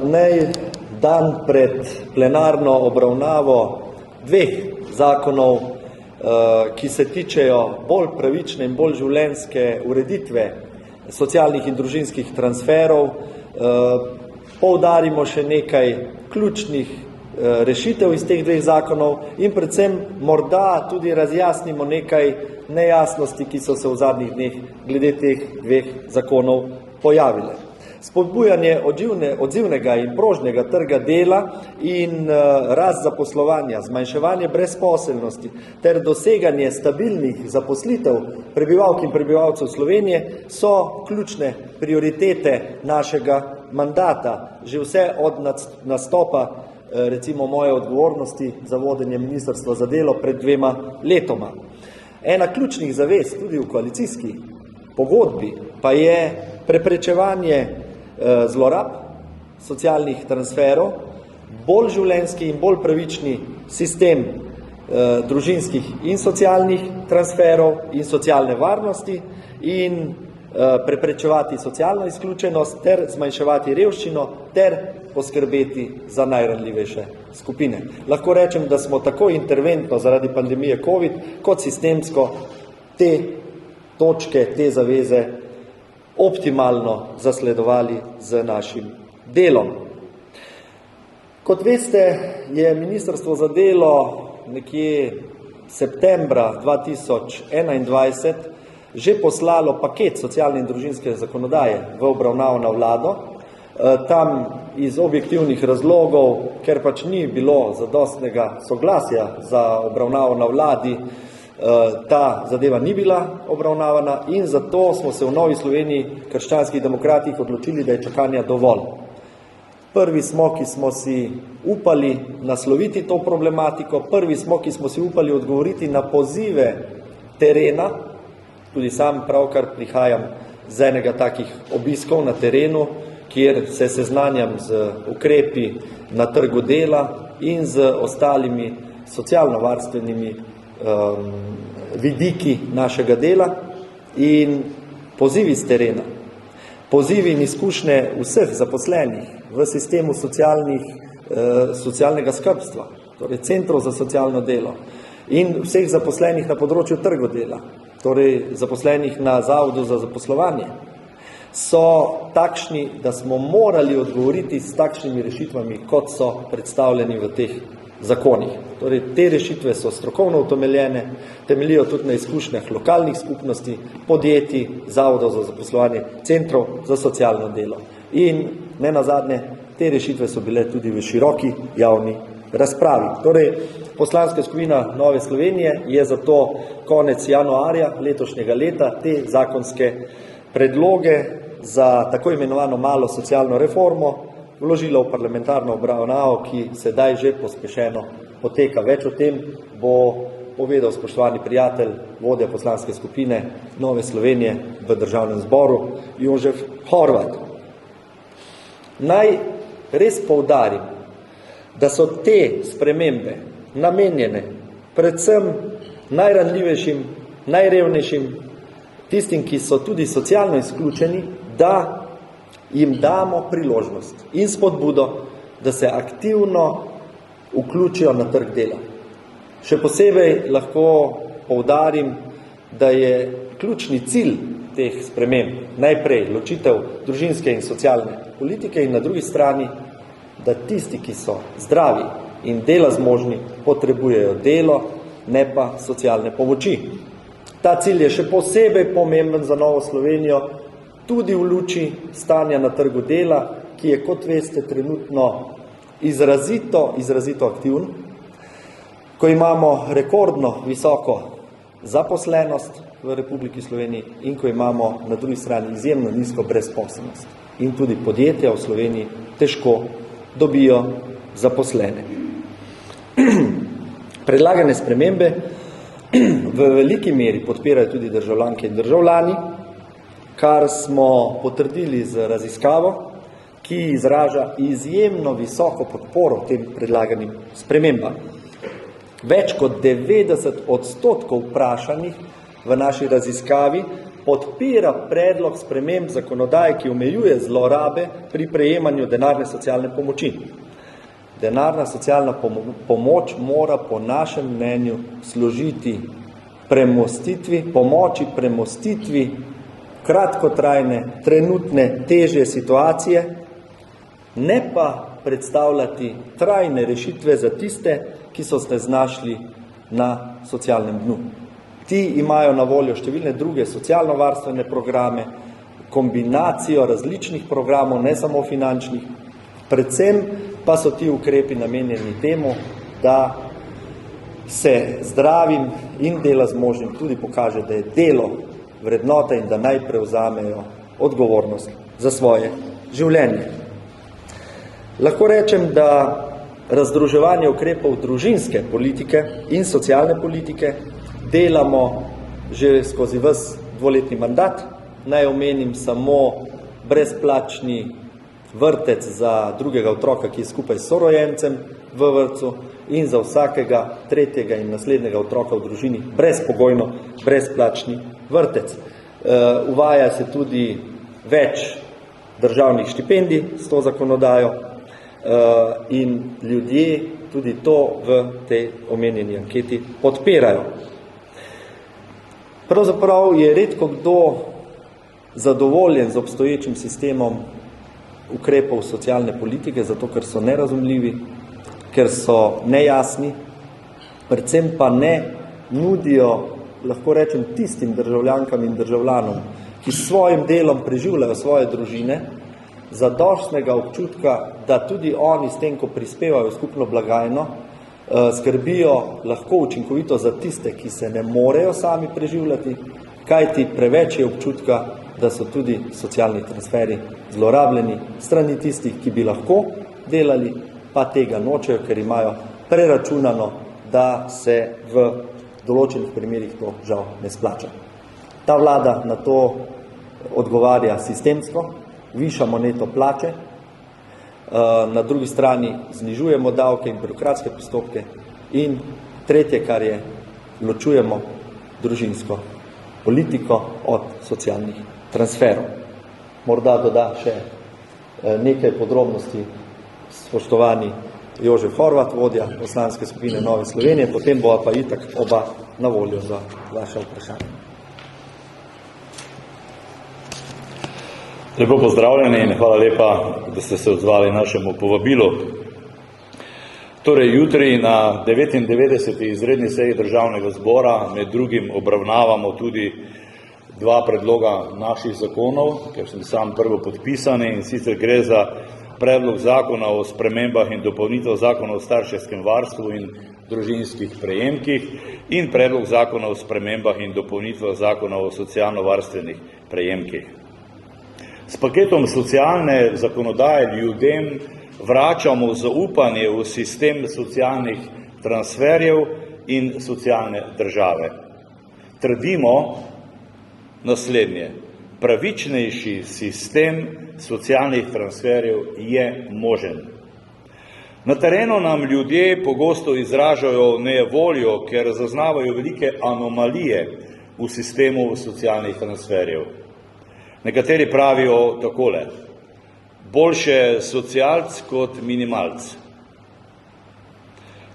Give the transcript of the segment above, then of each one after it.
Naj dan pred plenarno obravnavo dveh zakonov, ki se tičejo bolj pravične in bolj življenjske ureditve socialnih in družinskih transferov, poudarimo še nekaj ključnih rešitev iz teh dveh zakonov in predvsem morda tudi razjasnimo nekaj nejasnosti, ki so se v zadnjih dneh glede teh dveh zakonov pojavile. Spodbujanje odzivnega in prožnega trga dela in rast zaposlovanja, zmanjševanje brezposelnosti ter doseganje stabilnih zaposlitev prebivalk in prebivalcev Slovenije so ključne prioritete našega mandata. Že vse od nastopa recimo moje odgovornosti za vodenje Ministrstva za delo pred 2 letoma. Ena ključnih zavez tudi v koalicijski pogodbi pa je preprečevanje zlorab socialnih transferov, bolj življenjski in bolj pravični sistem družinskih in socialnih transferov in socialne varnosti in preprečevati socialno izključenost ter zmanjševati revščino ter poskrbeti za najranljivejše skupine. Lahko rečem, da smo tako interventno zaradi pandemije COVID kot sistemsko te točke, te zaveze optimalno zasledovali z našim delom. Kot veste, je Ministrstvo za delo nekje septembra 2021 že poslalo paket socialne in družinske zakonodaje v obravnavo na vlado. Tam iz objektivnih razlogov, ker pač ni bilo zadostnega soglasja za obravnavo na vladi, ta zadeva ni bila obravnavana in zato smo se v Novi Sloveniji krščanskih demokratih odločili, da je čakanja dovolj. Prvi smo, ki smo si upali nasloviti to problematiko, prvi smo, ki smo si upali odgovoriti na pozive terena, tudi sam pravkar prihajam z enega takih obiskov na terenu, kjer se seznanjam z ukrepi na trgu dela in z ostalimi socialno-varstvenimi vidiki našega dela in pozivi z terena, pozivi in izkušnje vseh zaposlenih v sistemu socialnega skrbstva, torej centrov za socialno delo in vseh zaposlenih na področju trgu dela, torej zaposlenih na Zavodu za zaposlovanje, so takšni, da smo morali odgovoriti s takšnimi rešitvami, kot so predstavljeni v teh zakonih. Torej, te rešitve so strokovno utemeljene, temeljijo tudi na izkušnjah lokalnih skupnosti, podjetij, zavodov za zaposlovanje, centrov za socialno delo. In ne nazadnje, te rešitve so bile tudi v široki javni razpravi. Torej, Poslanska skupina Nove Slovenije je zato konec januarja letošnjega leta te zakonske predloge za tako imenovano malo socialno reformo vložila v parlamentarno obravnavo, ki sedaj že pospešeno poteka. Več o tem bo povedal spoštovani prijatelj, vodja poslanske skupine Nove Slovenije v Državnem zboru, Jožef Horvat. Naj res poudarim, da so te spremembe namenjene predvsem najranljivejšim, najrevnejšim, tistim, ki so tudi socialno izključeni, da jim damo priložnost in spodbudo, da se aktivno vključijo na trg dela. Še posebej lahko poudarim, da je ključni cilj teh sprememb najprej ločitev družinske in socialne politike in na drugi strani, da tisti, ki so zdravi in dela zmožni, potrebujejo delo, ne pa socialne pomoči. Ta cilj je še posebej pomemben za Novo Slovenijo, tudi v luči stanja na trgu dela, ki je, kot veste, trenutno izrazito aktiven, ko imamo rekordno visoko zaposlenost v Republiki Sloveniji in ko imamo na drugi strani izjemno nizko brezposelnost. In tudi podjetja v Sloveniji težko dobijo zaposlene. Predlagane spremembe v veliki meri podpirajo tudi državljanke in državljani, kar smo potrdili z raziskavo, ki izraža izjemno visoko podporo tem predlaganim spremembam. Več kot 90% vprašanih v naši raziskavi podpira predlog sprememb zakonodaje, ki omejuje zlorabe pri prejemanju denarne socialne pomoči. Denarna socialna pomoč mora po našem mnenju služiti pomoči premostitvi kratkotrajne, trenutne, težje situacije, ne pa predstavljati trajne rešitve za tiste, ki so se znašli na socialnem dnu. Ti imajo na voljo številne druge socialno-varstvene programe, kombinacijo različnih programov, ne samo finančnih, predvsem pa so ti ukrepi namenjeni temu, da se zdravim in dela zmožnim tudi pokaže, da je delo vrednota in da naj prevzamejo odgovornost za svoje življenje. Lahko rečem, da razdruževanje ukrepov družinske politike in socialne politike delamo že skozi ves dvoletni mandat. Naj omenim samo brezplačni vrtec za drugega otroka, ki je skupaj s sorojencem v vrtcu, in za vsakega tretjega in naslednjega otroka v družini brezpogojno brezplačni vrtec. Uvaja se tudi več državnih štipendij s to zakonodajo in ljudje tudi to v tej omenjeni anketi podpirajo. Pravzaprav je redko kdo zadovoljen z obstoječim sistemom ukrepov socialne politike, zato ker so nerazumljivi, ker so nejasni, predvsem pa ne nudijo, lahko rečem, tistim državljankam in državljanom, ki s svojim delom preživljajo svoje družine, zadostnega občutka, da tudi oni s tem, ko prispevajo skupno blagajno, skrbijo lahko učinkovito za tiste, ki se ne morejo sami preživljati, kajti preveč je občutka, da so tudi socialni transferi zlorabljeni strani tistih, ki bi lahko delali, pa tega nočejo, ker imajo preračunano, da se v določenih primerih to žal ne splača. Ta vlada na to odgovarja sistemsko, višamo neto plače, na drugi strani znižujemo davke in birokratske postopke in tretje, kar je, ločujemo družinsko politiko od socialnih transferov. Morda doda še nekaj podrobnosti spoštovani Jožef Horvat, vodja poslanske skupine Nove Slovenije, potem bova pa itak oba na voljo za vaše vprašanje. Lepo pozdravljeni in hvala lepa, da ste se odzvali našemu povabilu. Torej, jutri na 99. izredni seji Državnega zbora med drugim obravnavamo tudi dva predloga naših zakonov, ker sem sam prvo podpisani, in sicer gre za predlog zakona o spremembah in dopolnitvah zakona o starševskem varstvu in družinskih prejemkih in predlog zakona o spremembah in dopolnitvah zakona o socialno-varstvenih prejemkih. S paketom socialne zakonodaje ljudem vračamo zaupanje v sistem socialnih transferjev in socialne države. Trdimo naslednje: pravičnejši sistem socialnih transferjev je možen. Na terenu nam ljudje pogosto izražajo nejevoljo, ker zaznavajo velike anomalije v sistemu socialnih transferjev. Nekateri pravijo takole: boljše socialc kot minimalc.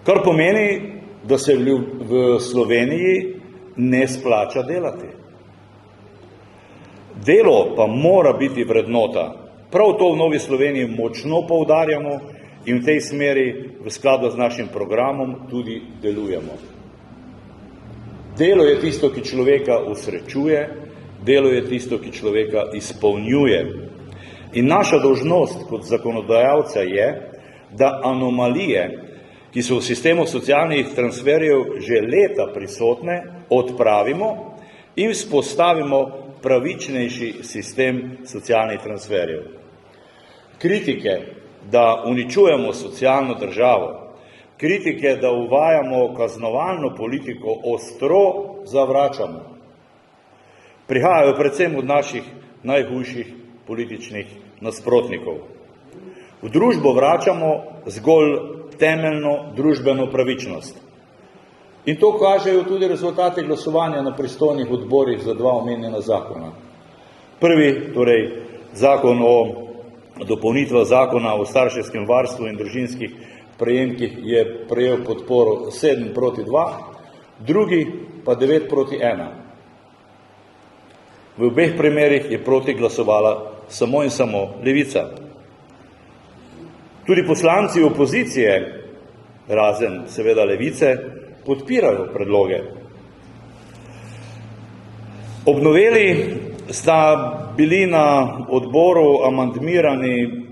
Kar pomeni, da se v Sloveniji ne splača delati. Delo pa mora biti vrednota. Prav to v Novi Sloveniji močno poudarjamo in v tej smeri v skladu z našim programom tudi delujemo. Delo je tisto, ki človeka usrečuje, delo je tisto, ki človeka izpolnjuje. In naša dolžnost kot zakonodajalca je, da anomalije, ki so v sistemu socialnih transferjev že leta prisotne, odpravimo in vzpostavimo pravičnejši sistem socialnih transferjev. Kritike, da uničujemo socialno državo, kritike, da uvajamo kaznovalno politiko, ostro zavračamo. Prihajajo predvsem od naših najhujših političnih nasprotnikov. V družbo vračamo zgolj temeljno družbeno pravičnost. In to kažejo tudi rezultate glasovanja na pristojnih odborih za dva omenjena zakona. Prvi, torej zakon o dopolnitvah zakona o starševskem varstvu in družinskih prejemkih je prejel podporo 7-2, drugi pa 9-1. V obeh primerih je proti glasovala samo in samo Levica. Tudi poslanci opozicije, razen seveda Levice, podpirajo predloge. Ob noveli sta bili na odboru amandmirani,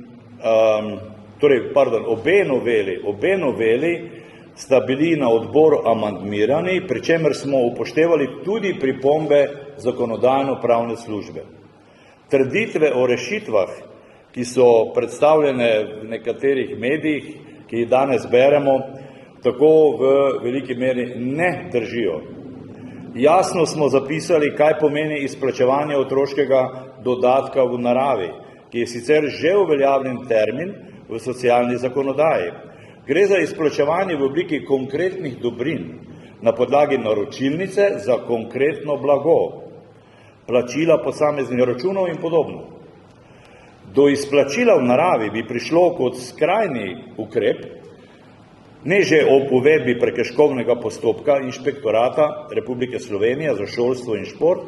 obe noveli sta bili na odboru amandmirani, pri čemer smo upoštevali tudi pripombe zakonodajno-pravne službe. Trditve o rešitvah, ki so predstavljene v nekaterih medijih, ki jih danes beremo, tako v veliki meri ne držijo. Jasno smo zapisali, kaj pomeni izplačevanje otroškega dodatka v naravi, ki je sicer že uveljavljen termin v socialni zakonodaji. Gre za izplačevanje v obliki konkretnih dobrin na podlagi naročilnice za konkretno blago, plačila posameznih računov in podobno. Do izplačila v naravi bi prišlo kot skrajni ukrep, ne že ob uvedbi prekrškovnega postopka Inšpektorata Republike Slovenije za šolstvo in šport,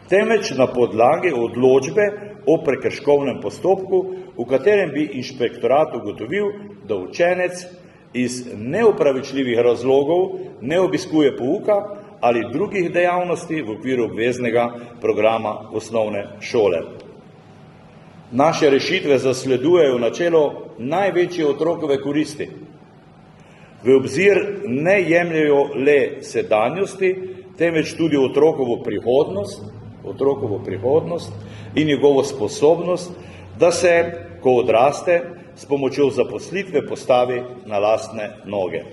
temveč na podlagi odločbe o prekrškovnem postopku, v katerem bi inšpektorat ugotovil, da učenec iz neopravičljivih razlogov ne obiskuje pouka ali drugih dejavnosti v okviru obveznega programa osnovne šole. Naše rešitve zasledujejo načelo največje otrokove koristi. V obzir ne jemljajo le sedanjosti, temveč tudi otrokovo prihodnost in njegovo sposobnost, da se, ko odraste, s pomočjo zaposlitve postavi na lastne noge.